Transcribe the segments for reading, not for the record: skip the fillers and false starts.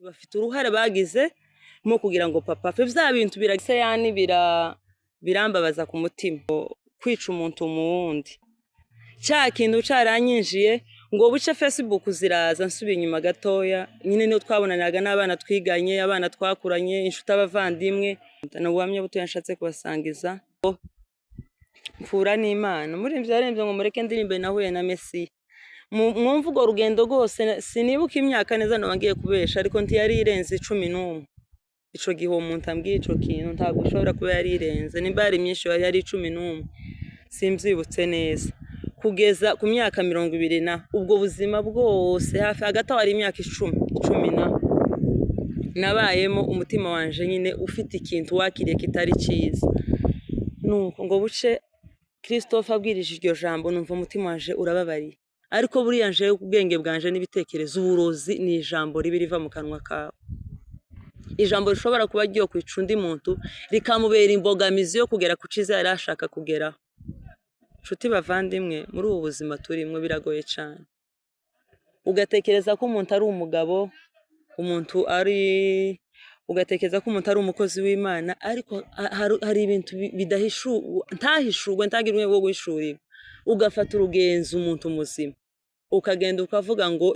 bafite uruhare bagize mu kugira ngo papa apfe. Vya bintu yani birambabaza ku mutima, kwica umuntu mu wundi. Cya kintu caranyinjiye ngo buce Facebook ziraza nsubiye inyuma gatoya, nyine niyo twabonanaga n'abana twiganye, abana twakuranye, inshuti, abavandimwe. N'ubuhamya buto yanshatse kubasangiza. Mfura n'Imana muri ivyo yaremvye ngo mureke ndirimbe nahuye na Messi. Mwumvugo rugendo rwose sinibuka imyaka neza nabangiye kubesha, ariko ntiyari irenze 11. Ico gihe umuntu ambwiye ico kintu ntabwo ushobora kuba yari irenze, nimba yari myinshi yari 11, simvyibutse neza. Kugeza ku myaka 20 na ubwo buzima bwose hafi hagati ari imyaka 10 na nabayemo, umutima wanje nyine ufite ikintu wakiriye kitari ciza. Nuko ngo buce Christophe abwirije iryo jambo, numva umutima wanje urababariye. Ariko buriya nje ubwenge bwanje n'ibitekerezo, uburozi ni ijambo ribi riva mu kanwa kawe. Ijambo rishobora kuba ryo kwica undi muntu rikamubera imbogamizi yo kugera ku ciza yari ashaka kugeraho. Nshuti bavandimwe, muri ubu buzima turimwo biragoye cyane. Ugatekereza ko umuntu ari umugabo, ugatekereza ko umuntu ari umukozi w'Imana, ariko hari ibintu ntahishurwe, ntagirwe wo guhishurirwa. Ugafata urugenzo umuntu muzima, ukagenda ukavuga ngo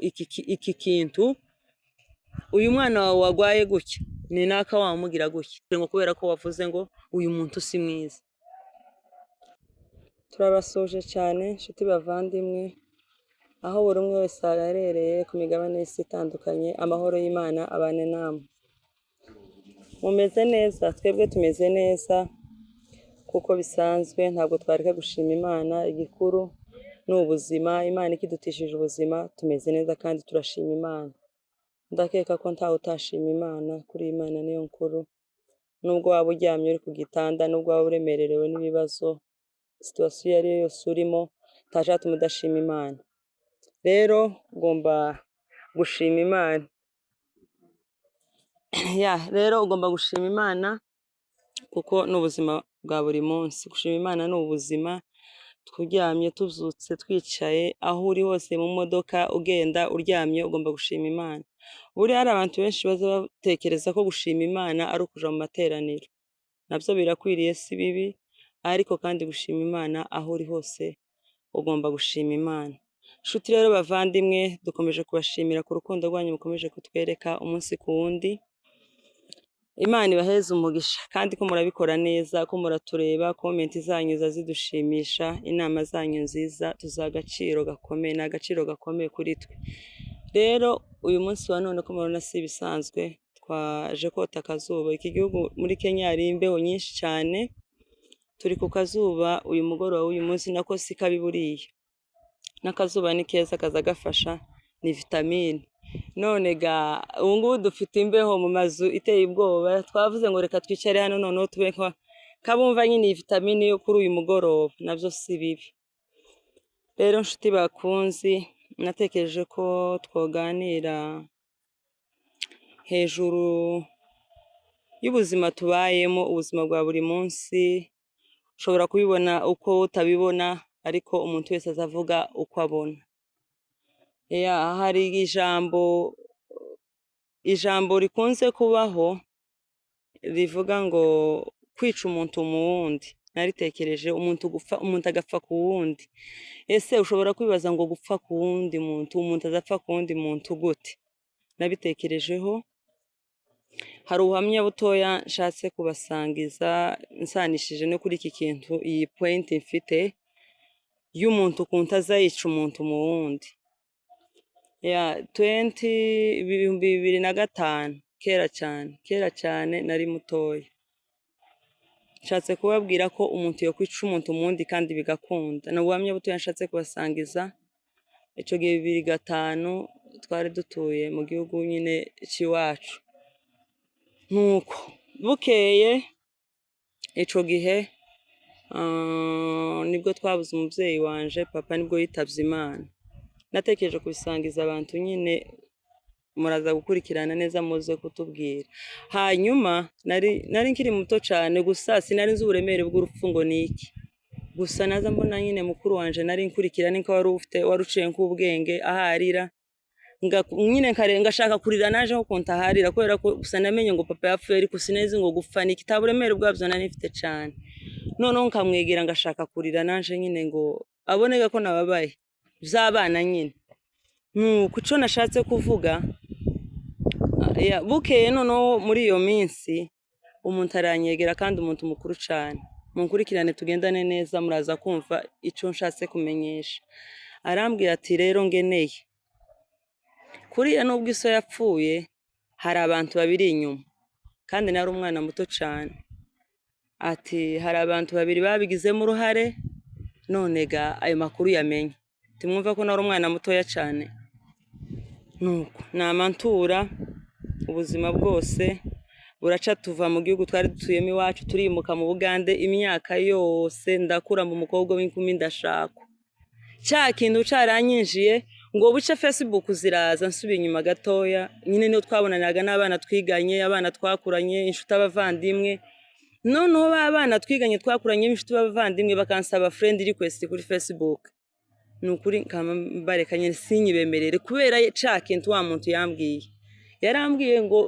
iki kintu uyu mwana wawe wagwaye gutya ni naka wamugira gutya, ngo kubera ko wavuze ngo uyu muntu si mwiza. Turabasoje cyane nshuti bavandimwe, aho buri umwe wese arereye ku migabane y'isi itandukanye. Amahoro y'Imana abane namwe. Mumeze neza, twebwe tumeze neza kuko bisanzwe, ntabwo twareka gushima Imana. Igikuru ni ubuzima, Imana ikidutishije ubuzima, tumeze neza kandi turashima Imana. Ndakeka ko ntawe utashima Imana, kuri Imana niyo nkuru. Nubwo waba uryamye uri ku gitanda, nubwo waba uremererewe n'ibibazo, situation iyo ari yo yose urimo, ntajatuma udashima Imana. Rero ugomba gushima Imana. Rero ugomba gushima Imana kuko n'ubuzima bwa buri munsi. Gushima Imana ni ubuzima. Turyamye, tuzutse, twicaye, aho uri hose, mu modoka, ugenda, uryamye, ugomba gushima Imana. Buri hari abantu benshi baza batekereza ko gushima Imana ari ukuja mu materaniro. Nabyo birakwiriye, si bibi, ariko kandi gushima Imana aho uri hose ugomba gushima Imana. Nshuti rero bavandimwe, dukomeje kubashimira ku rukundo rwanyu mukomeje kutwereka umunsi ku wundi. Imana ibaheze umugisha kandi ko murabikora neza, ko muratureba, comment zanyu zidushimisha, inama zanyu nziza, tuzagaciro gakomeye, na agaciro gakomeye kuri twe. Rero uyu munsi wa none ko murona si bisanzwe, twaje kota akazuba. Iki gihugu muri Kenya hari imbeho nyinshi cyane, turi ku kazuba uyu mugoroba w'uyu munsi, nako si kabi buriya. N'akazuba ni keza, kaza gafasha, ni vitamine. None ubu ngubu dufite imbeho mu mazu iteye ubwoba, twavuze ngo reka twicare hano noneho tube kabumva nyine iyi vitamine yo kuri uyu mugoroba, nabyo si bibi. Rero nshuti bakunzi, natekereje ko twoganira hejuru y'ubuzima tubayemo, ubuzima bwa buri munsi. Ushobora kubibona uko utabibona, ariko umuntu wese azavuga uko abona. Hari ijambo rikunze kubaho rivuga ngo kwica umuntu mu wundi. Naritekereje, umuntu agapfa ku wundi. Ese ushobora kwibaza ngo gupfa ku wundi muntu, umuntu azapfa ku wundi muntu gute? Nabitekerejeho. Hari ubuhamya butoya nshatse kubasangiza nsanishije no kuri iki kintu, iyi point mfite y'umuntu ukuntu azayica umuntu mu wundi. 2005, kera cyane nari mutoya. Nshatse kubabwira ko umuntu yo kwica umuntu mu wundi kandi bigakunda. N'ubuhamya butoya nshatse kubasangiza. Ico gihe 2005 twari dutuye mu gihugu nyine cy'iwacu. Nuko bukeye ico gihe nibwo twabuze umubyeyi wanje, papa nibwo yitavye Imana. Natekereje kubisangiza abantu nyine, muraza gukurikirana neza muze kutubwira. Hanyuma nari nkiri muto cyane, gusa sinari nzi uburemere bw'urupfu ngo niki. Gusa naza mbona nyine mukuru wanje nari nkurikirana, niko wari uciye nk'ubwenge aharira. nyine ngashaka kurira naje aho kuntaharira kubera ko gusa namenye ngo papa yapfuye ariko sinezi ngo gupfa ni kitaburemere bwabyo nari mfite cyane noneho nkamwegera ngashaka kurira naje nyine ngo abonega ko nababaye by'abana nyine nuko ico nashatse kuvuga bukeye noneho muri iyo minsi umuntu aranyegera kandi umuntu mukuru cyane munkurikirane tugendane neza muraza kumva ico nshatse kumenyesha arambwira ati rero ngeneye kuriya nubwo iso yapfuye hari abantu babiri inyuma kandi nari umwana muto cyane ati hari abantu babiri babigizemo uruhare none ga ayo makuru yamenye timwumva ko nari umwana mutoya cyane nuko namantura ubuzima bwose buraca tuva mu gihugu twari dutuyemo iwacu turimuka mu Bugande imyaka yose ndakura mu mukobwa w'inkumi ndashaka cya kintu caranyinjiye ngo buce Facebook ziraza nsubiye inyuma gatoya nyine niyo twabonanaga n'abana twiganye abana twakuranye inshuti abavandimwe noneho abana twiganye twakuranye inshuti abavandimwe bakansaba friend request kuri Facebook nukuri barekanye sinyibemerere kubera cya kintu wa muntu yambwiye yarambwiye ngo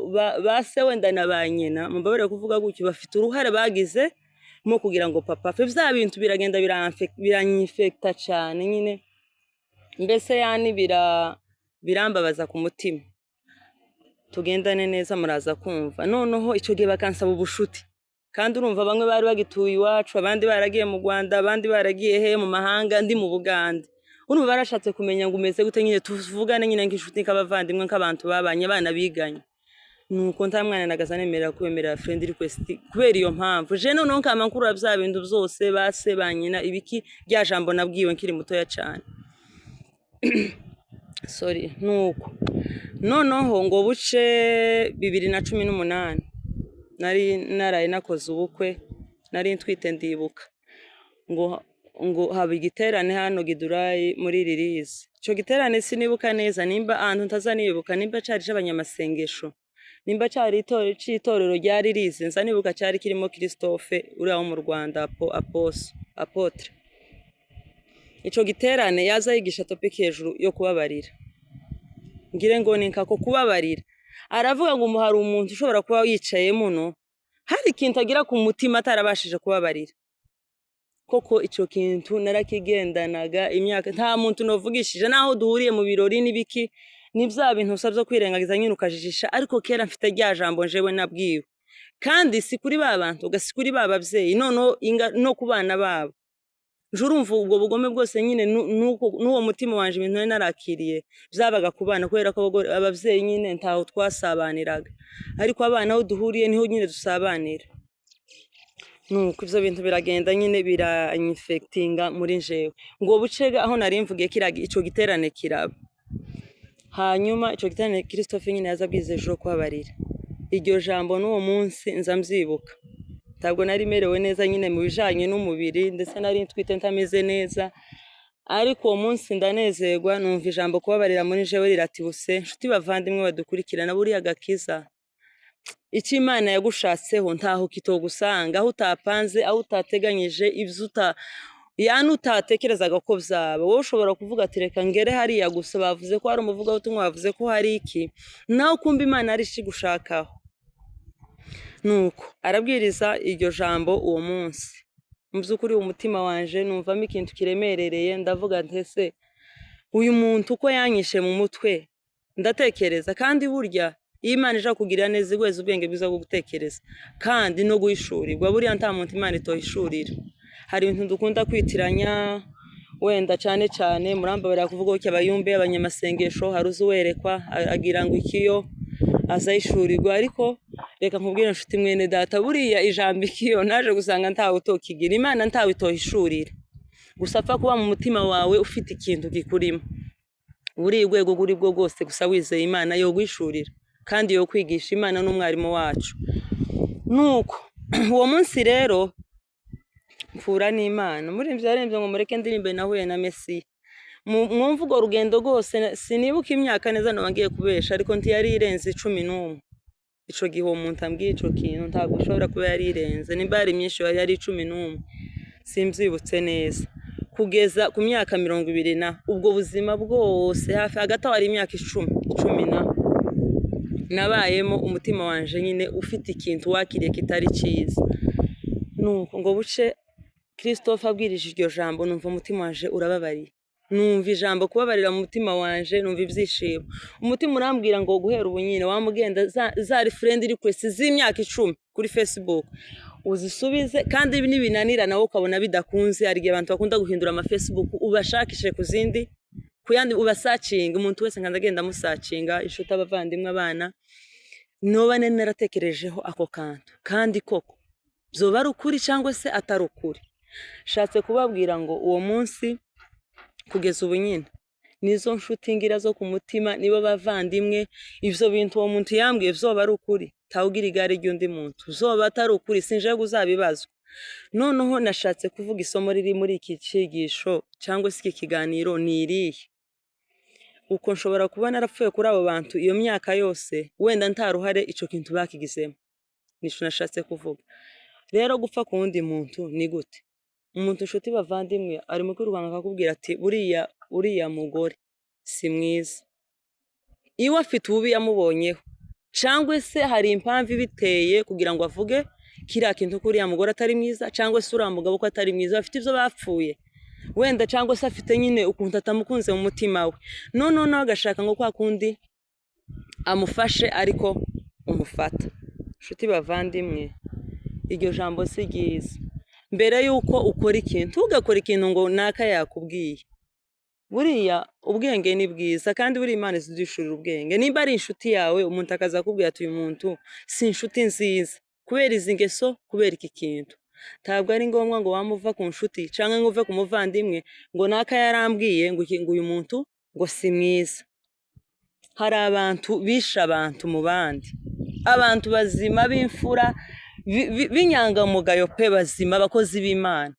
base wenda nabanyena mubabere kuvuga gutyo bafite uruhare bagize mo kugira ngo papa fe bya bintu biragenda biranyifecta cyane nyine mbese yani birambabaza ku mutima tugendane neza muraza kumva noneho ico gihe bakansaba ubushuti kandi urumva bamwe bari bagituye iwacu abandi baragiye mu Rwanda abandi baragiye he mu mahanga ndi mu Bugande urumva barashatse kumenya ngo umeze gute nyine tuvugane nyine nk'inshuti nk'abavandimwe nk'abantu babanye abana biganye nuko nta mwana nagaza nemera kwemerera friend request kubera iyo mpamvu je noneho nkamankuru bya bintu byose base banyina ibiki rya jambo nabwiwe nkiri mutoya cyane sorry nuko noneho ngo buce 2018 nari naraye nakoze ubukwe nari ntwite ndibuka ngo haba igiterane hano Gidurayi muri Ririzi ico giterane sinibuka neza nimba ahantu ntazanibuka nimba cari c'abanyamasengesho nimba cari itorero rya Ririzi nzanibuka cari kirimo Christophe uri aho mu Rwanda apotre ico giterane yaza yigisha topic hejuru yo kubabarira ngire ngo ninka ko kubabarira aravuga ngo hari umuntu ushobora kuba yicaye muno hari ikintu agira ku mutima atarabashije kubabarira koko ico kintu narakigendanaga imyaka nta muntu novugishije naho duhuriye mu birori nibiki ni bya bintu usabye kwirengagiza nyine ukajijisha ariko kera mfite rya jambo njewe nabwiwe kandi si kuri babantu gasikuri babavyeyi no kubana babo njurumva ubwo bugome bwose nyine nuwo mutima wanje ibintu narakiriye byabaga kubana kubera ko abavyeyi nyine ntaho twasabaniraga ariko abana aho duhuriye niho nyine dusabanira nuko ivyo bintu biragenda nyine biranyifectinga muri njewe ngo bucega aho nari mvugiye kiragi ico giterane kiraba hanyuma ico giterane Christophe nyine yazabwize ejo kubabarira iryo jambo n'uwo munsi nza mvyibuka ntabwo nari merewe neza nyine mu bijanye n'umubiri ndetse nari ntwite ntameze neza ariko uwo munsi ndanezerwa numva ijambo kubabarira muri jewe riratibuse nshuti bavandimwe badukurikirana buriya gakiza iki Imana yagushatseho ntaho kitogusanga aho utapanze aho utateganyije ivyo utatekerezaga ko byaba wowe ushobora kuvuga ati reka ngere hariya gusa bavuze ko hari umuvuga ubutumwa bavuze ko hari iki naho kumba Imana ari gushakaho nuko arabwiriza iryo jambo uwo munsi mu by'ukuri umutima wanje numvamo ikintu kiremerereye ndavuga ntese uyu muntu uko yanyishe mu mutwe ndatekereza kandi burya Imana ija kugira neza igweza ubwenge bwiza bwo gutekereza kandi no guhishurirwa buriya nta muntu Imana itohishurira hari ibintu dukunda kwitiranya wenda cyane cyane murambabara kuvuga ko abayumbe abanyamasengesho haruzi werekwa agira ngo ikiyo azayishurirwa ariko reka nkubwire nshuti mwene data buriya ijambo ikiyo naje gusanga ntawe utokigira Imana ntawe itohishurira gusa apfa kuba mu mutima wawe ufite ikintu gikurimo buri rwego guri bwo bwose gusa wizeye Imana yo gwishurira kandi yo kwigisha Imana n'umwarimu wacu nuko uwo munsi rero mfura n'Imana muri byarembye ngo mureke ndirimbe nahuye na Messi mwumvugo rugendo rwose sinibuka imyaka neza nabangiye kubesha ariko ntiyari irenze 11 ico gihe uwo muntu ambwiye ico kintu ntabwo ushobora kuba yari irenze nimba yari myinshi yari 11 simbyibutse neza kugeza ku myaka 20 na ubwo buzima bwose hafi hagati aho hari imyaka 10 na nabayemo umutima wanje nyine ufite ikintu wakiriye kitari cyiza nuko ngo buce Christophe abwirije iryo jambo numva umutima wanje urababariye numva ijambo kubabarira mu mutima wanje numva ibyishimo umutima urambwira ngo guhera ubu nyine wamugenda za friend request z'imyaka 10 kuri Facebook uzisubize kandi nibinanira nawe ukabona bidakunze ari abantu bakunda guhindura ama Facebook ubashakishe kuzindi kuyandi ubasacinga umuntu wese ngandagenda musacinga inshuti abavandimwe abana noba naratekerejeho ako kantu kandi koko byoba ari ukuri cyangwa se atari ukuri shatse kubabwira ngo uwo munsi kugeza ubu nyine nizo nshuti ngira zo ku mutima nibo bavandimwe ivyo bintu uwo muntu yambwiye vyoba ari ukuri tawugira igare ry'undi muntu zoba atari ukuri sinje guzabibazwa noneho nashatse kuvuga isomo riri muri iki cyigisho cyangwa se iki kiganiro niriye uko nshobora kuba narapfuye kuri abo bantu iyo myaka yose wenda ntaruhare ico kintu bakigizemo nico nashatse kuvuga rero gupfa ku wundi muntu ni gute umuntu inshuti bavandimwe ari mu kwirwanga akakubwira ati uriya mugore si mwiza iwe afite ububi yamubonyeho cyangwa se hari impamvu ibiteye kugira ngo avuge kiriya kintu kuri ya mugore atari mwiza cyangwa se uriya mugabo ko atari mwiza bafite ibyo bapfuye wenda cyangwa se afite nyine ukuntu atamukunze mu mutima we none agashaka ngo kwa kundi amufashe ariko umufata inshuti bavandimwe iryo jambo si ryiza mbere yuko ukora ikintu ugakora ikintu ngo naka yakubwiye buriya ubwenge ni bwiza kandi buri Imana izidishurira ubwenge niba ari inshuti yawe umuntu akaza akubwira ati uyu muntu si inshuti nziza kubera izi ngeso kubera iki kintu ntabwo ari ngombwa ngo wamuva ku nshuti cyangwa ngo uve ku muvandimwe ngo naka yarambwiye ngo uyu muntu ngo si mwiza hari abantu bisha abantu mu bandi abantu bazima b'imfura b'inyangamugayo pe bazima abakozi b'Imana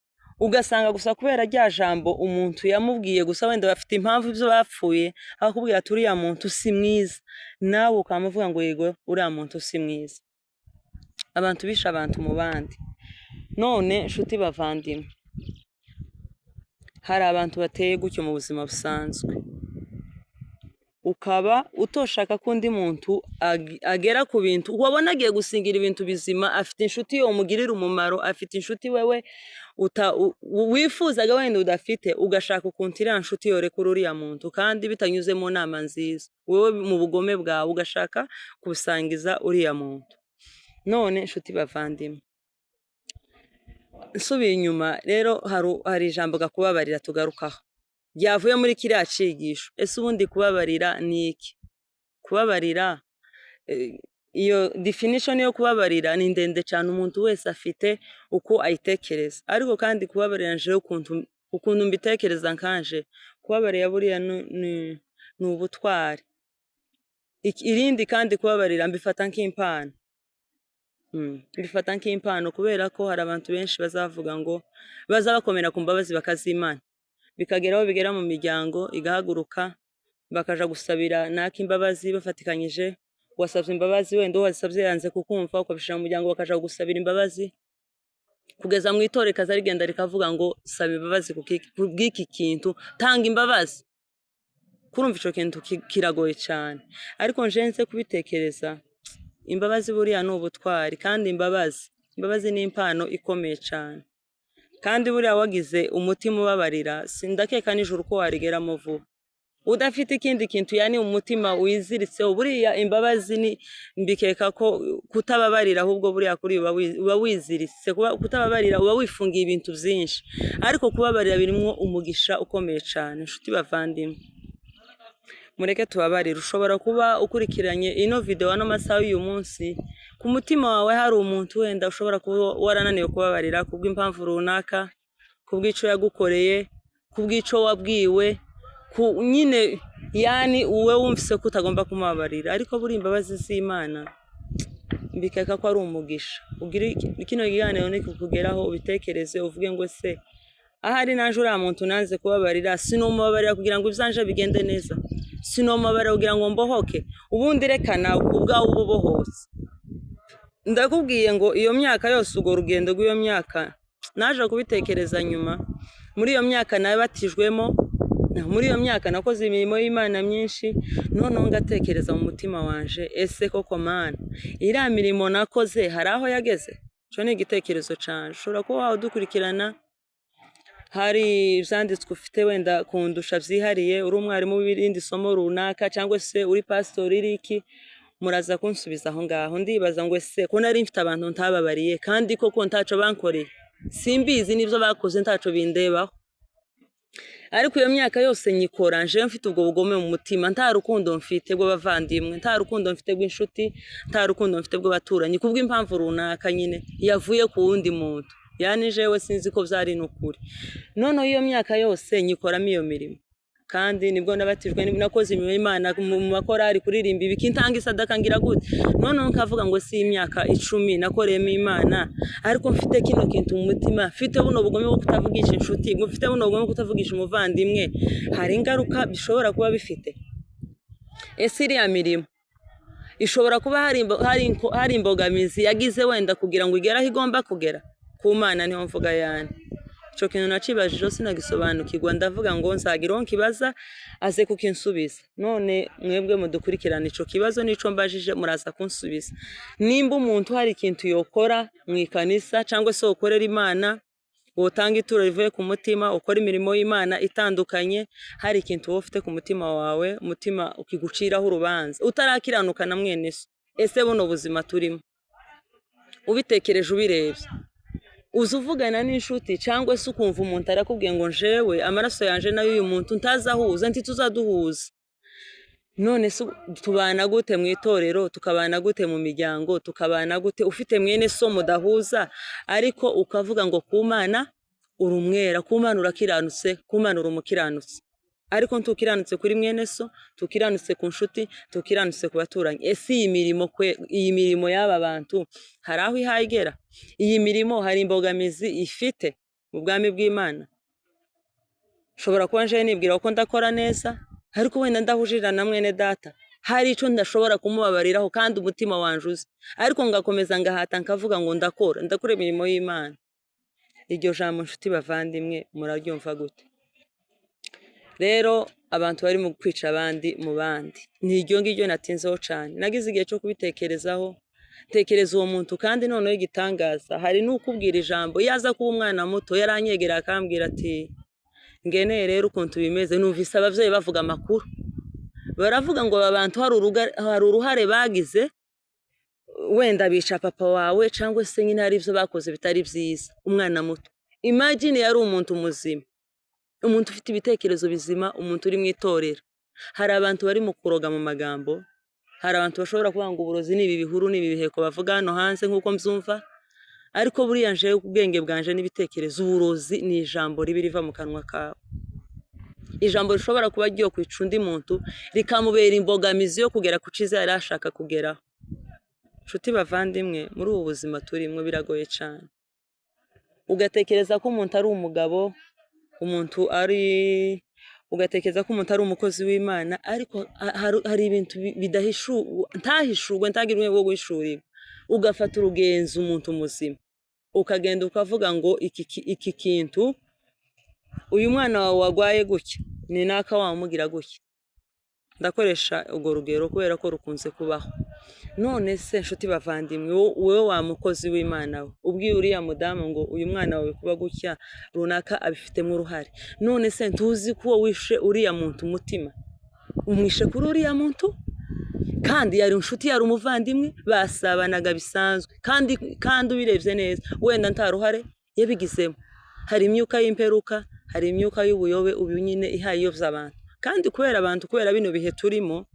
ugasanga gusa kubera rya jambo umuntu yamubwiye gusa wenda bafite impamvu ibyo bapfuye akakubwira ati uriya muntu si mwiza nawe ukamuvuga ngo yego uriya muntu si mwiza abantu bisha abantu mu bandi none nshuti bavandimwe hari abantu bateye gutyo mu buzima busanzwe ukaba utoshaka ko undi muntu agera ku bintu wabona agiye gusingira ibintu bizima afite inshuti yo mugirira umumaro afite inshuti wewe wifuzaga wenda udafite ugashaka ukuntu iriya nshuti yorekura uriya muntu kandi bitanyuze mu nama nziza wewe mu bugome bwawe ugashaka kubusangiza uriya muntu none nshuti bavandimwe nsubiye inyuma rero hari ijambo gakubabarira tugarukaho ryavuye muri kiriya cyigisho ese ubundi kubabarira ni iki kubabarira iyo definition yo kubabarira ni ndende cyane umuntu wese afite uko ayitekereza ariko kandi kubabarira nje ukuntu mbitekereza nkanje kubabarira buriya ni ubutwari irindi kandi kubabarira mbifata nk'impano mbifata nk'impano kubera ko hari abantu benshi bazavuga ngo bazabakomera ku mbabazi bakazimana bikageraho bigera mu miryango igahaguruka bakaja gusabira naka imbabazi bafatikanyije wasabye imbabazi wenda wasabye yanze kukumva ukabishira mu muryango bakaja gusabira imbabazi kugeza mu itoreka zarigenda rikavuga ngo saba imbabazi kubw'iki kintu tanga imbabazi kurumva ico kintu kiragoye cyane ariko njenze kubitekereza imbabazi buriya ni ubutwari kandi imbabazi ni impano ikomeye cyane kandi buriya wagize umutima ubabarira sindakeka nijoro ko warigeramo vuba udafite ikindi kintu yani umutima wiziritseho buriya imbabazi ni mbikeka ko kutababarira ahubwo buriya kuri uba wiziritse kutababarira uba wifungiye ibintu byinshi ariko kubabarira birimwo umugisha ukomeye cyane inshuti bavandimwe mureke tubabarira ushobora kuba ukurikiranye ino video ano masaha y'uyu munsi ku mutima wawe hari umuntu wenda ushobora kuba warananiwe kubabarira kubw'impamvu runaka kubw'ico yagukoreye kubw'ico wabwiwe nyine yani uwe wumvise ko utagomba kumubabarira ariko buri imbabazi z'Imana mbikeka ko ari umugisha ugira kino kiganiro ni kukugeraho ubitekereze uvuge ngo se ahari naje uriya muntu nanze kubabarira sinumubabarira kugira ngo ibyanje bigende neza sinumubabarira kugira ngo mbohoke ubundi rekana ubwawe ububohose ndakubwiye ngo iyo myaka yose ugo rugendo rw'iyo myaka naje kubitekereza nyuma muri iyo myaka nabatijwemo, muri iyo myaka nakoze imirimo y'Imana myinshi, noneho ngatekereza mu mutima wanje, ese koko Mana iriya mirimo nakoze hari aho yageze? Ico ni igitekerezo canje. Ushobora kuba wadukurikirana hari ivyanditswe ufite wenda kundusha vyihariye, uri umwarimu w'irindi somo runaka, cyangwa se uri pasitori iriki, muraza kunsubiza aho ngaho. Ndibaza ngo ese ko nari mfite abantu ntababariye kandi koko ntaco bankoreye, simbizi n'ivyo bakoze ntaco bindebaho. Ariko iyo myaka yose nyikora nje mfite ubwo bugome mu mutima, nta rukundo mfite bw'abavandimwe, nta rukundo mfite bw'inshuti, nta rukundo mfite bw'abaturanyi, kubw'impamvu runaka nyine yavuye ku wundi muntu. Yani jewe sinzi ko vyari n'ukuri. Noneho iyo myaka yose nyikoramo iyo mirimo, kandi nibwo nabatijwe, nakoze imirimo y'Imana mu makorari, kuririmba ibiki, ntanga isadaka ngira gute. Noneho nkavuga ngo si imyaka 10 nakoreyemo Imana, ariko mfite kino kintu mu mutima, mfite buno bugome bwo kutavugisha inshuti, mfite buno bugome bwo kutavugisha umuvandimwe, hari ingaruka bishobora kuba bifite. Ese iriya mirimo ishobora kuba hari imbogamizi yagize wenda kugira ngo igere aho igomba kugera? Ku Mana niho mvuga yani. Ico kintu nacibajije sinagisobanukirwa, ndavuga ngo nzagira uwo nkibaza aze kukinsubiza. None mwebwe mudukurikirana, ico kibazo nico mbajije muraza kunsubiza. Nimba umuntu hari ikintu yokora mu ikanisa cyangwa se ukorera Imana, wotanga ituro rivuye ku mutima, ukora imirimo y'Imana itandukanye, hari ikintu wowe ufite ku mutima wawe, umutima ukiguciraho urubanza utarakiranuka na mwene so, ese buno buzima turimo ubitekereje ubirebye, uzuvugana n'inshuti cyangwa se ukumva umuntu arakubwiye ngo njewe amaraso yanje nayo uyu muntu ntazahuza, tuzaduhuza. None tubana gute mu itorero, tukabana gute mu miryango, tukabana gute ufite mwene so mudahuza, ariko ukavuga ngo ku Mana uri umwera, ku Mana urakiranutse, ku Mana uri umukiranutsi, ariko ntukiranutse kuri mwene so, tukiranutse ku nshuti, tukiranutse ku baturanyi. Ese iyi mirimo y'aba bantu hari aho ihagera? Iyi mirimo hari imbogamizi ifite mu bwami bw'Imana? Shobora kuba nje nibwira ko ndakora neza, ariko wenda ndahujira na mwene data, hari ico ndashobora kumubabariraho kandi umutima wanjuze, ariko ngakomeza ngahata nkavuga ngo ndakora imirimo y'Imana. Iryo jambo nshuti bavandimwe muraryumva gute? Rero abantu bari mu kwica abandi mu bandi, niryo ngiryo natinzeho cyane. Nagize igihe cyo kubitekerezaho, tekereza uwo muntu, kandi noneho igitangaza, hari n'ukubwira ijambo yaza kuba umwana muto yaranyegera akambwira ati ngeneye rero ukuntu bimeze, numvise abavyeyi bavuga amakuru, baravuga ngo abantu hari uruhare bagize, wenda bica papa wawe cyangwa se nyine hari ivyo bakoze bitari vyiza. Umwana muto, imagine yari umuntu muzima, umuntu ufite ibitekerezo bizima, umuntu uri mu itorero. Hari abantu bari mu kuroga mu magambo, hari abantu bashobora kuvuga ngo uburozi ni ibi bihuru, ni ibi biheko bavuga hano hanze nk'uko mbyumva, ariko buriya nje ubwenge bwanje n'ibitekerezo, uburozi ni ijambo ribi riva mu kanwa kawe, ijambo rishobora kuba ryo kwica undi muntu rikamubera imbogamizi yo kugera ku ciza yari ashaka kugeraho. Nshuti bavandimwe, muri ubu buzima turimo biragoye cyane. Ugatekereza ko umuntu ari umugabo, ugatekereza ko umuntu ari umukozi w'Imana, ariko hari ibintu ntahishurwe, ntagira umwe wo guhishurirwa. Ugafata urugenzo umuntu muzima, ukagenda ukavuga ngo iki kintu uyu mwana wawe wagwaye gutya ni naka wamugira gutya. Ndakoresha urwo rugero kubera ko rukunze kubaho. None se nshuti bavandimwe, wowe wa mukozi w'Imana we ubwiye uriya mudamu ngo uyu mwana wawe kuba gutya runaka abifitemo uruhare, none se ntuzi ko wishe uriya muntu umutima, umwishe kuri uriya muntu, kandi yari inshuti, yari umuvandimwe, basabanaga bisanzwe, kandi ubirebye neza wenda nta ruhare yabigizemo. Hari imyuka y'imperuka, hari imyuka y'ubuyobe ubu nyine ihayiyovya abantu, kandi kubera bino bihe turimo,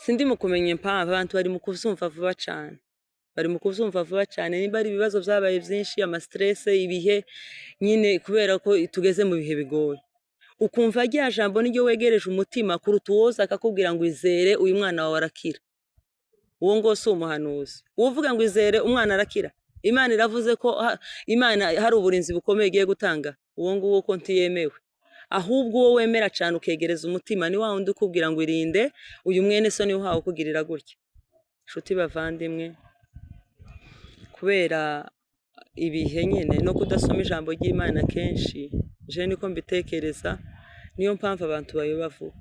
sindi mu kumenya impamvu abantu bari mu kuvyumva vuba cyane, nimba ari ibibazo vyabaye vyinshi, ama stress, ibihe nyine, kubera ko tugeze mu bihe bigoye. Ukumva rya jambo niryo wegereje umutima kuruta uwoza akakubwira ngo izere uyu mwana wawe arakira. Uwo ngo si umuhanuzi uvuga ngo izere umwana arakira. Imana iravuze ko Imana hari uburinzi bukomeye igiye gutanga, uwo nguwo ko ntiyemewe. Ahubwo wowe wemera cyane ukegereza umutima, ni wa wundi ukubwira ngo irinde uyu mwene so, ni uhawe kugirira gutya. Nshuti bavandimwe, kubera ibihe nyine no kudasoma ijambo ry'Imana kenshi, je niko mbitekereza niyo mpamvu abantu bayoba vuba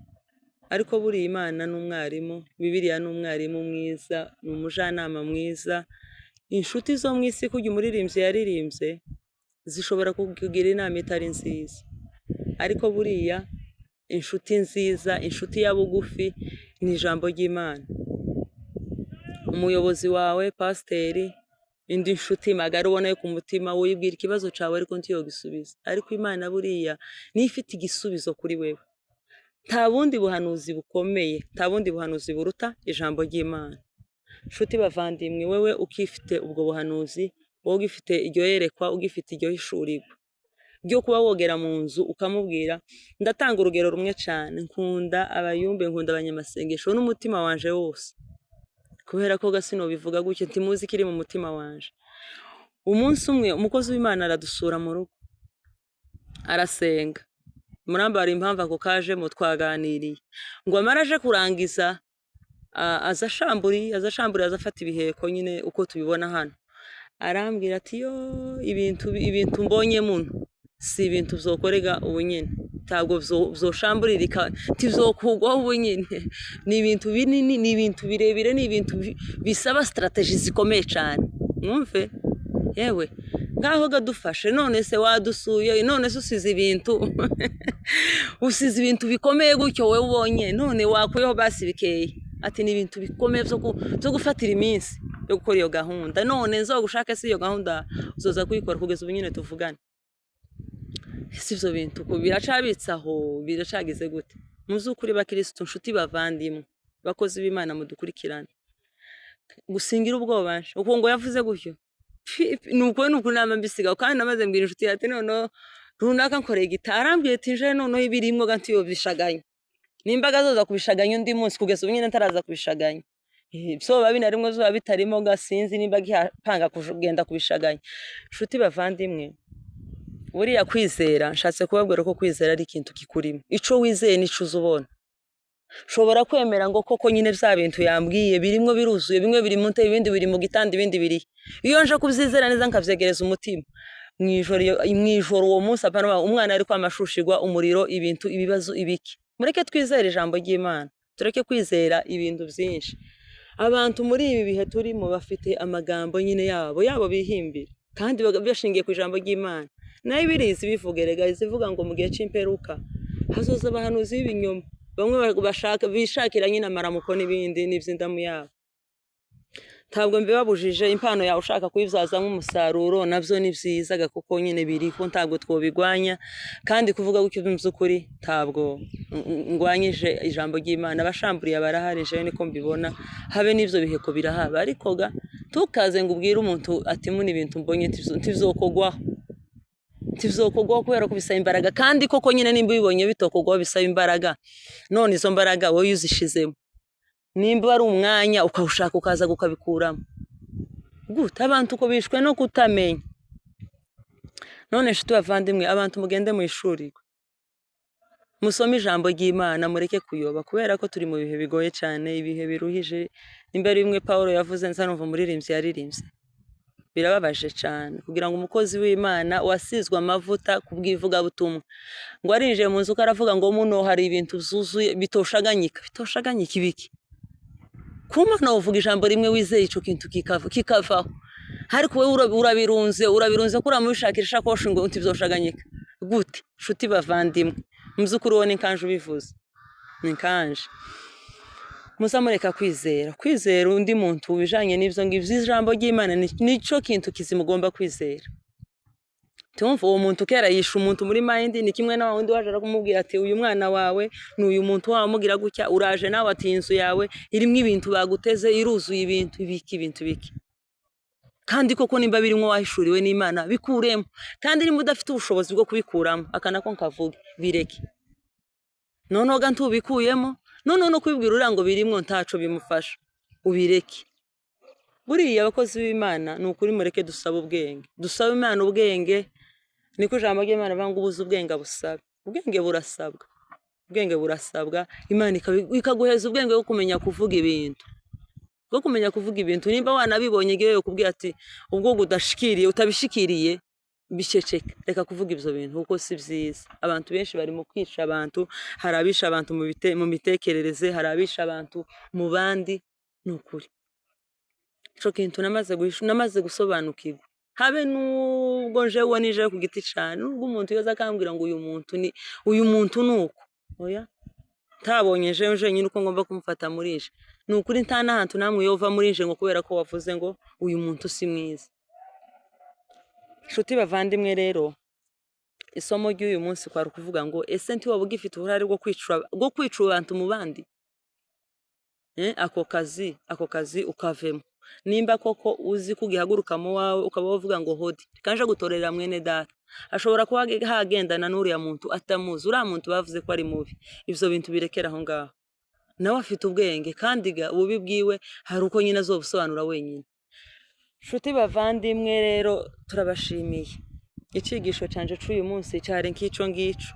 ariko buriya Imana n'umwarimu Bibiliya n'umwarimu mwiza ni umujyanama mwiza inshuti zo mu isi kujya umuririmbyi yaririmbye zishobora kukugira inama itari nziza ariko buriya inshuti nziza inshuti ya bugufi ni ijambo ry'Imana umuyobozi wawe pasiteri indi nshuti magara ubona yo ku mutima wibwira ikibazo cyawe ariko ntiyogisubiza ariko Imana buriya ni ifite igisubizo kuri wewe nta bundi buhanuzi bukomeye nta bundi buhanuzi buruta ijambo ry'Imana nshuti bavandimwe wewe ukifite ubwo buhanuzi wowe ugifite iryo yerekwa ugifite iryo hishurirwa ryo kuba wogera mu nzu ukamubwira ndatanga urugero rumwe cyane nkunda abayumbe nkunda abanyamasengesho n'umutima wanje wose kubera ko gasino bivuga gutyo ntimuzi kiri mu mutima wanje umunsi umwe umukozi w'Imana aradusura mu rugo arasenga murambara impamvu ako kajemo twaganiriye ngo amaraje kurangiza azashamburi azafata ibiheko nyine uko tubibona hano arambwira ati yo ibintu mbonye muno si ibintu vyokorega ubu nyine ntabwo vyoshamburirika ntivyokugwaho ubu nyine ni ibintu binini ni ibintu birebire ni ibintu bisaba strategie zikomeye cyane mwumve yewe ngaho gadufashe none se wadusuye none se usize ibintu usize ibintu bikomeye gutyo wewe ubonye none wakuyeho basi bikeye ati ni ibintu bikomeye byo gufatira iminsi yo gukora iyo gahunda none nzogushaka se iyo gahunda uzoza kuyikora kugeza ubu nyine tuvugane sivyo bintu ko biracabitsaho biracagize gute muzukuri bakristo nshuti bavandimwe bakozi b'Imana mudukurikirane gusingira ubwobanje uko ngo yavuze gutyo nuko nama mbisiga kandi namaze mbwira inshuti ati none runaka nkoreye gitara ambwiye ati nje none ibirimwo ganti yo bishaganye nimbaga zoza kubishaganya undi munsi kugeza ubu nyine ntaraza kubishaganya byoba binarimwe zo bitarimo gasinzi nimbaga panga kugenda kubishaganya nshuti bavandimwe buriya kwizera nshatse kubabwira ko kwizera ari ikintu kikurimo ico wizeye nico uzubona shobora kwemera ngo koko nyine bya bintu yambwiye birimwo biruzuye bimwe biri mu ntebe ibindi biri mu gitanda ibindi biri iyo nje kubyizera neza nkavyegereza umutima mwijoro uwo munsi apana umwana ari kwamashushigwa umuriro ibintu ibibazo ibiki mureke twizere ijambo ry'Imana tureke kwizera ibintu byinshi abantu muri ibi bihe turimo bafite amagambo nyine yabo bihimbira kandi bashingiye ku ijambo ry'Imana nayo birizi bivugerega zivuga ngo mu gihe c'imperuka hazoza abahanuzi b'ibinyoma bamwe bishakira nyine amaramuko n'ibindi n'ivy'indamu yabo ntabwo mbibabujije impano yawe ushaka kuyibyaza nk'umusaruro navyo ni vyiza kuko nyine biriko ntabwo twobigwanya kandi kuvuga gutyo by'ukuri ntabwo ngwanyije ijambo ry'Imana abashamburiye barahari je niko mbibona habe n'ivyo biheko birahaba ariko ga tukaze ngo ubwire umuntu ati muni ibintu mbonye ntivyokogwaho kubera ko bisaba imbaraga kandi koko nyine nimba ubibonye bitokogwaho bisaba imbaraga none izo mbaraga wowe uzishizemo nimba ari umwanya ukawushaka ukaza gukabikuramo gute abantu uko bishwe no kutamenya none nshuti bavandimwe abantu mugende mu ishuri musome ijambo ry'Imana mureke kuyoba kubera ko turi mu bihe bigoye cyane ibihe biruhije imbere bimwe Paulo yavuze nsanumva umuririmbyi yaririmbye birababaje cyane kugira ngo umukozi w'Imana wasizwe amavuta kubwivuga butumwa ngo arinje mu nzu karavuga ngo muno hari ibintu zuzuye bitoshaganyika ibiki kumana uvuga ijambo rimwe wizeye ico kintu kikavaho ariko wewe urabirunze kura mu bishakisha kosho ngo ntivyoshaganyika gute nshuti bavandimwe muzukuru wone kanje ubivuze nikanje muzamureka kwizera undi muntu ubijanye n'ivyo ngivyo ijambo ry'Imana nico kintu kizimugomba kwizera tumva uwo muntu kera yisha umuntu muri mind ni kimwe na wundi waje kumubwira ati uyu mwana wawe n'uyu muntu wamugira gutya uraje nawe ati inzu yawe irimwe ibintu baguteze iruzuye ibintu biki kandi koko nimba birimwo wahishuriwe n'Imana bikuremo kandi nimba udafite ubushobozi bwo kubikuramo akanako nkavuge bireke noneho ga ntubikuyemo none no kwibwira urango birimwo ntaco bimufasha ubireke buriya abakozi b'Imana ni ukuri mureke dusaba Imana ubwenge niko ijambo ry'Imana banga ubuze ubwenge busaba ubwenge burasabwa Imana ikaguheza ubwenge bwo kumenya kuvuga ibintu nimba wanabibonye giye kubwira ati ubwo udashikiriye utabishikiriye biceceka reka kuvuga ibyo bintu kuko si byiza abantu benshi bari mu kwica abantu hari abisha abantu mu mitekerereze hari abisha abantu mu bandi ni ukuri ico kintu namaze gusobanukirwa habe nubwo jewe nije ku giti cyane nubwo umuntu yoza akambwira ngo uyu muntu nuko oya ntabonye jewe nyine uko ngomba kumufata murije ni ukuri nta n'ahantu namwe yova murije ngo kubera ko wavuze ngo uyu muntu si mwiza. Nshuti bavandimwe rero isomo ry'uyu munsi kwari kuvuga ngo ese nti waba ugifite uruhare rwo kwica abantu mu bandi ako kazi ukavemo nimba koko uzi kugihaguruka mu wawe ukaba wavuga ngo hodi kanje gutorera mwene data ashobora kuba hagendana n'uriya muntu atamuzi uriya muntu bavuze ko ari mubi ivyo bintu birekera aho ngaho nawe afite ubwenge kandi ububi bwiwe hari uko nyine azobusobanura wenyine. Nshuti bavandimwe rero turabashimiye icigisho canje c'uyu munsi cyari nkico ngico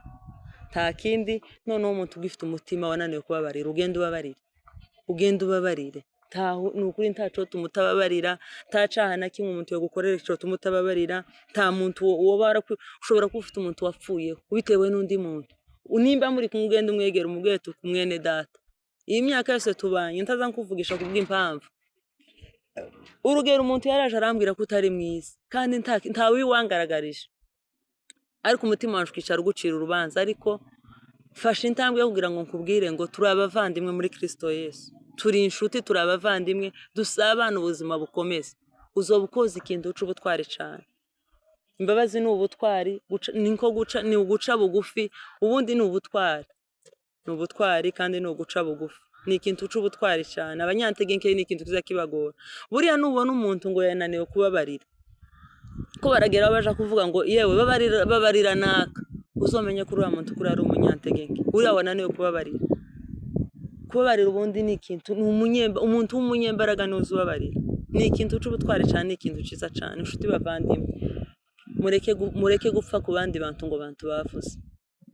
nta kindi noneho umuntu ugifite umutima wananiwe kubabarira ugenda ubabarire ni ukuri ntaco tumutababarira nta caha na kimwe umuntu yo gukorera ico tumutababarira nta muntu ushobora kuba ufite umuntu wapfuye bitewe n'undi muntu nimba muri kumugenda umwegera umubwete kumwene data iyi myaka yose tubanye ntaza nkuvugisha kubw'impamvu urugero umuntu yaraje arambwira ko utari mwiza kandi nta wiwangaragarije ariko umutima wacu ukicara ugucira urubanza ariko fasha intambwe yo kugira ngo nkubwire ngo turi abavandimwe muri Kristo Yesu turi inshuti turi abavandimwe dusabana ubuzima bukomeze uzoba ukoze ikintu c'ubutwari cane imbabazi ni ubutwari ni uguca bugufi ubundi ni ubutwari kandi ni uguca bugufi ni ikintu c'ubutwari cyane abanyantegenke ni ikintu kiza kibagora buriya nubona umuntu ngo yananiwe kubabarira ko baragera baje kuvuga ngo yewe babarira naka uzomenya kuri wa muntu kuri ari umunyantegenke buriya wananiwe kubabarira ubundi ni ikintu umuntu w'umunyembaraga nuzubabarira ni ikintu c'ubutwari cyane ni ikintu ciza cyane. Inshuti bavandimwe mureke gupfa ku bandi bantu ngo bantu bavuze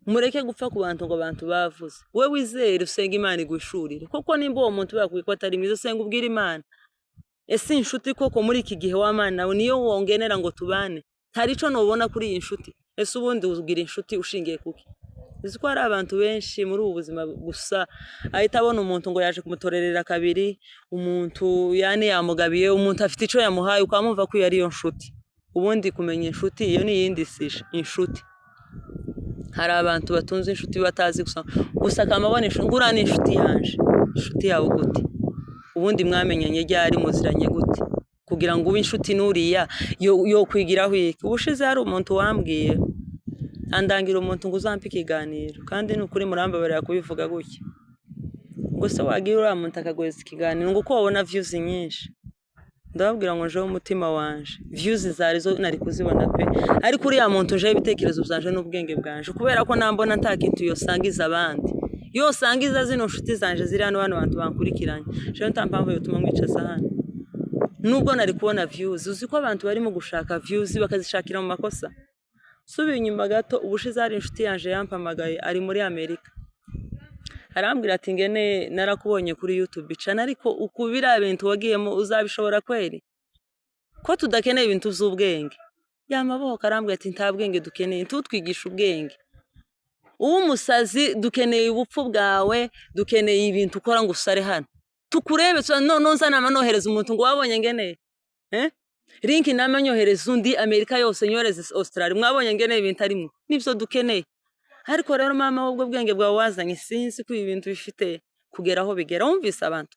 mureke gupfa ku bantu ngo abantu bavuze we wizere usenga Imana igwishurire koko nimba uwo muntu bakwiye ko atari mwiza usenga ubwira Imana ese inshuti koko muri iki gihe w'Imana niyo wongenera ngo tubane ntari ico nobona kuri iyi nshuti ese ubundi uzubwira inshuti ushingiye kuki uzi ko hari abantu benshi muri ubu buzima gusa ahita abona umuntu ngo yaje kumutorerera kabiri umuntu yamugabiye umuntu afite ico yamuhaye ukamumva ko yari yo nshuti ubundi kumenya inshuti iyo ni yindi sije inshuti hari abantu batunze inshuti batazi gusa kamabona ngura ni inshuti yanje inshuti yawe gute ubundi mwamenyanye ryari muziranye gute kugira ngo ube inshuti nuriya yo kwigiraho iki ubushize hari umuntu wambwiye andangira umuntu ngo uzampe ikiganiro kandi ni ukuri murambabarira kubivuga gutya ngo se wagira uriya muntu akagweza ikiganiro ngo uko wabona views nyinshi ndababwira ngo njewe umutima wanje views zarizo nari kuzibona pe ariko uriya muntu njewe ibitekerezo byanje n'ubwenge bwanje kubera ko nambona nta kintu yosangiza abandi yosangiza zino nshuti zanje ziri hano bantu bankurikiranye jewe nta mpamvu yotuma mwicaza hano nubwo nari kubona views uzi ko abantu barimo gushaka views bakazishakira mu makosa subiye inyuma gato ubushize hari inshuti yanje yampamagaye ari muri Amerika arambwira ati ngene narakubonye kuri YouTube cana ariko ukubira ibintu wagiyemo uzabishobora kweri ko tudakeneye ibintu z'ubwenge yamaboko arambwira ati nta bwenge dukeneye tutwigisha ubwenge umusazi dukeneye ubupfu bwawe dukeneye ibintu ukora ngo usare hano tukurebe none nzana manohereza umuntu ngo wabonye ngene link namanyohereza undi Amerika yose nyoreze Australia mwabonye ngene ibintu arimo nivyo dukeneye ariko rero mama ubwo bwenge bwawe wazanye sinzi ko ibintu bifite kugeraho bigera wumvise abantu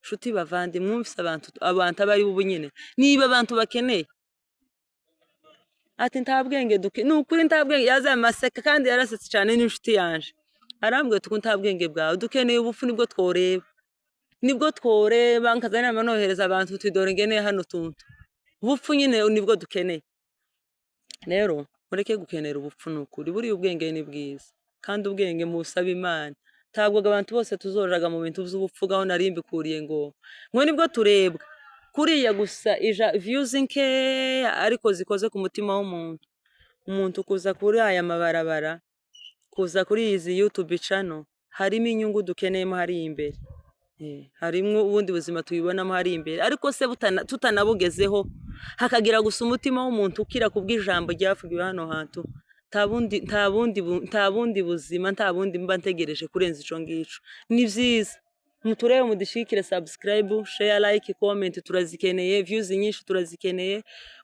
shuti bavandi mwumvise abantu abari bubu nyine niba abantu bakeneye ati nta bwenge nukuri nta bwenge yaza amaseka kandi yarasetse cyane n'inshuti yanje arambwe tuko nta bwenge bwawe dukeneye ubupfu nibwo tworeba nkazana amanohereza abantu tudore ngene hano tuntu ubupfu nyine nibwo dukeneye rero mureke gukenera ubupfu nukuri buri ubwenge ni bwiza kandi ubwenge musaba Imana ntabwo abantu bose tuzoraga mu bintu by'ubupfu gaho narimbi kuriye ngo nibwo turebwa kuriya gusa views nke ariko zikoze ku mutima w'umuntu kuza kuri aya mabarabara kuza kuri izi YouTube channel harimo inyungu dukeneyemo hari imbere harimo ubundi buzima tubibonamo hari imbere ariko se tutanabugezeho hakagira gusa umutima w'umuntu ukira kubw'ijambo ryavugiwe hano hantu nta bundi buzima nta bundi mba ntegereje kurenza ico ngico ni vyiza muturebe mudishikire subscribe share like comment turazikeneye views nyinshi turazikeneye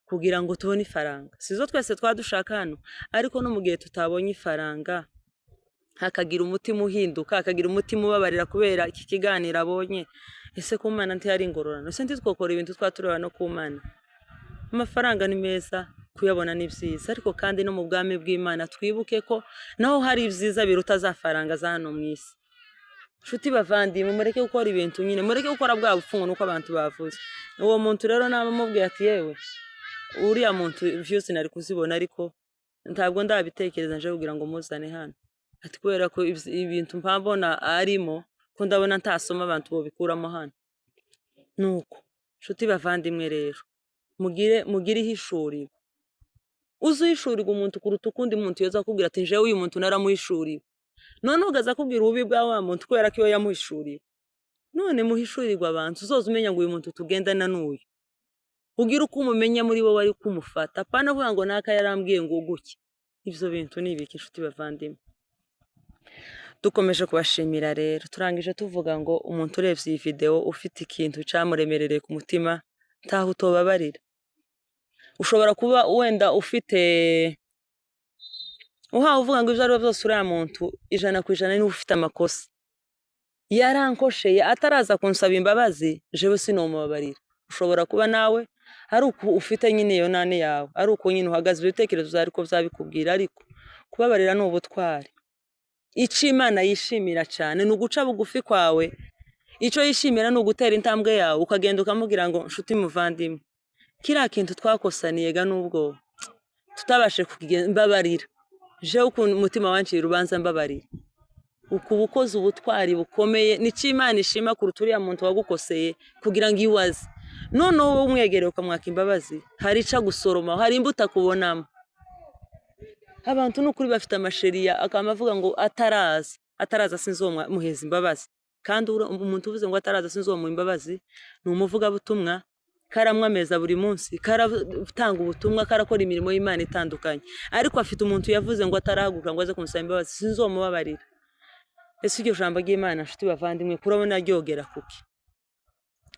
kugira ngo tubone ifaranga sizo twese twadushaka hano ariko no mu gihe tutabonye ifaranga hakagira umutima uhinduka hakagira umutima ubabarira kubera iki kiganiro abonye ese ku Mana ntiyari ingororano ese ntitwokora ibintu twatureba no ku Mana amafaranga ni meza kuyabona ni vyiza ariko kandi no mu bwami bw'Imana twibuke ko naho hari ivyiza biruta za faranga za hano mwisi shuti bavandimwe mureke gukora ibintu nyine mureke gukora bwa bupfungo nuko abantu bavuze uwo muntu rero namubwiye ati yewe uriya muntu views nari kuzibona ariko ntabwo ndabitekereza nje kugira ngo muzane hano ati kubera ko ibintu mpabona arimo ko ndabona ntasoma abantu bo bikuramo hano nuko shuti bavandimwe rero mugire ihishuriwe uzuhishurirwa umuntu kuruta ukundi muntu yoza kubwira ati nje uyu muntu naramuhishuriwe none ugaza kubwira ububi bwa wa muntu kubera ko yamuhishuriwe none muhishurirwa abantu uzoza umenya ngo uyu muntu tugendana n'uyu ugira uko umumenya muri bo wari kumufata apana avuga ngo naka yarambwiye ngo guke ivyo bintu ni ibiki inshuti bavandimwe dukomeje kubashimira rero turangije tuvuga ngo umuntu urevye iyi video ufite ikintu camuremerereye ku mutima ntaho utobabarira ushobora kuba wenda ufite uvuga ngo ivyo ari byose uriya muntu 100% ni ufite amakosa yarankosheye ataraza kunsaba imbabazi jewe sinomubabarira ushobora kuba nawe ari uko ufite nyine yo nane yawe ari uko nyine uhagaze ibitekerezo zari ko byabikubwira ariko kubabarira ni ubutwari ico Imana yishimira cyane ni uguca bugufi kwawe ico yishimira ni ugutera intambwe yawe ukagenda ukamubwira ngo nshuti muvandimwe kira kintu twakosaniye ga nubwo tutabashe mbabarira je ukuntu umutima wanciye urubanza mbabarira ukubukoze ubutwari bukomeye nico Imana ishima kuruta uriya muntu wagukoseye kugira ngo iwaze none wowe umwegereye ukamwaka imbabazi hari ica gusoroma hari imbuta kubonamo abantu n'ukuri bafite amasheriya akamavuga ngo ataraza sinzomwa muheza imbabazi kandi umuntu uvuze ngo ataraza sinzomwa imbabazi ni umuvuga butumwa karamwa meza buri munsi karatanga ubutumwa karakora imirimo y'Imana itandukanye ariko afite umuntu yavuze ngo atarahaguruka ngo aze kumusaba imbabazi sinzomubabarira ese iryo jambo ry'Imana nshuti bavandimwe kurabona ryogera kuki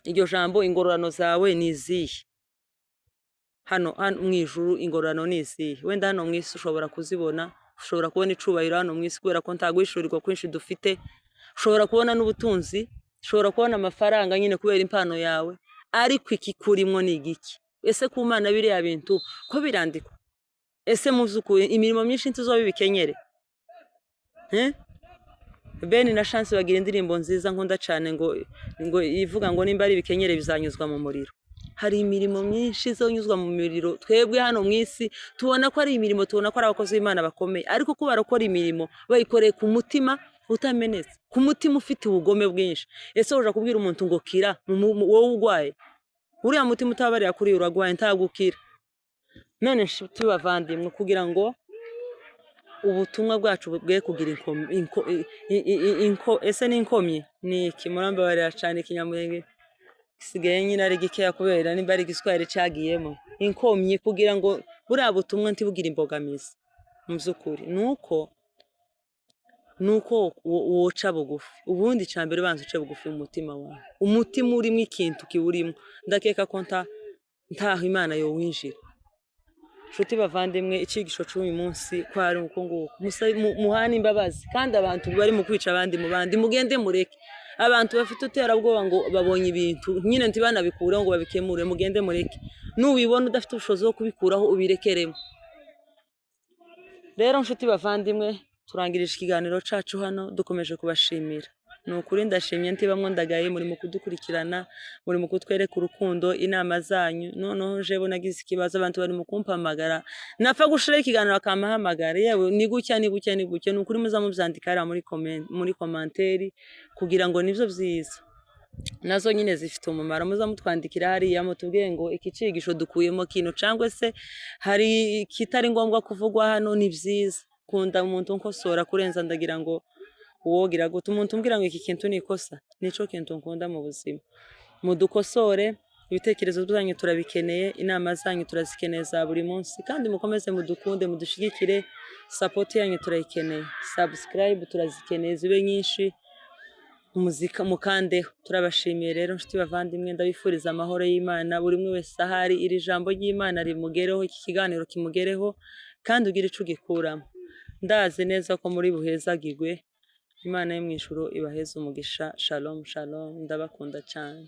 iryo jambo ingororano zawe ni izihe hano mwijuru ingororano ni izihe wenda hano mwisi ushobora kuzibona ushobora kubona icubahiro hano mwisi kubera ko ntagwishurirwa kwinshi dufite ushobora kubona n'ubutunzi ushobora kubona amafaranga nyine kubera impano yawe ariko iki kurimwo ni igiki ese ku Mana biriya bintu ko birandikwa ese muzukuye imirimo myinshi ntizoba bikenyere Ben na Chance bagira indirimbo nziza nkunda cyane ngo ivuga ngo nimba ari bikenyere bizanyuzwa mu muriro hari imirimo myinshi izonyuzwa mu muriro twebwe hano mwisi tubona ko ari imirimo tubona ko ari abakozi b'Imana bakomeye ariko ko barakora imirimo bayikoreye ku mutima utamenetse ku mutima ufite ubugome bwinshi ese uja kubwira umuntu ngo kira wowe ugwaye uriya mutima utabarira kuri uragwaye ntagukira none nshuti bavandimwe kugira ngo ubutumwa bwacu bwe kugira ese n'inkomye ni kimurambabarira cyane kinyamurenge sigaye nyine ari gikeya kubera nimba ari igiswahili cagiyemo inkomye kugira ngo buriya butumwa ntibugira imbogamizi mu by'ukuri nuko woca bugufi ubundi cyambere banze uce bugufi mu mutima wawe umutima urimo ikintu kiwurimo ndakeka ko ntaho Imana yo winjira shuti bavandimwe icigisho cy'uyu munsi kwari uko nguko muhana imbabazi kandi abantu bari mu kwica abandi mu bandi mugende mureke abantu bafite uterabwoba ngo babonye ibintu nyine ntibanabikureho ngo babikemure mugende mureke n'ubibona udafite ubushobozi bwo kubikuraho ubirekeremo rero nshuti bavandimwe turangirije ikiganiro cacu hano dukomeje kubashimira nukuri ndashimye ntibamwe ndagaye muri mu kudukurikirana muri mu kutwereka urukundo inama zanyu noneho jebo nagize ikibazo abantu bari mu kumpamagara napfa gushira ikiganiro akamahamagara yewe ni gutya nukuri muzamuvyandika muri commentaire kugira ngo nivyo vyiza nazo nyine zifite umumaro muzamutwandikira hariya mutubwiye ngo iki cigisho dukuyemo kino cangwe se hari kitari ngombwa kuvugwa hano ni vyiza kunda umuntu nkosora kurenza ndagira ngo wogira guta umuntu umbwira ngo iki kintu ni ikosa nico kintu nkunda mu buzima mudukosore ibitekerezo byanyu turabikeneye, inama zanyu turazikeneye za buri munsi, kandi mukomeze mudukunde, mudushigikire, support yanyu turayikeneye, subscribe turazikeneye zibe nyinshi, muzika mukandeho. Turabashimiye rero nshuti bavandimwe, ndabifuriza amahoro y'Imana, buri umwe wese ahari iri jambo ry'Imana rimugereho, iki kiganiro kimugereho, kandi ugire ico ugikuramo. Ndazi neza ko muri buhezagirwe, Imana yo mu ijuru ibaheze umugisha. Shalom shalom, ndabakunda cyane.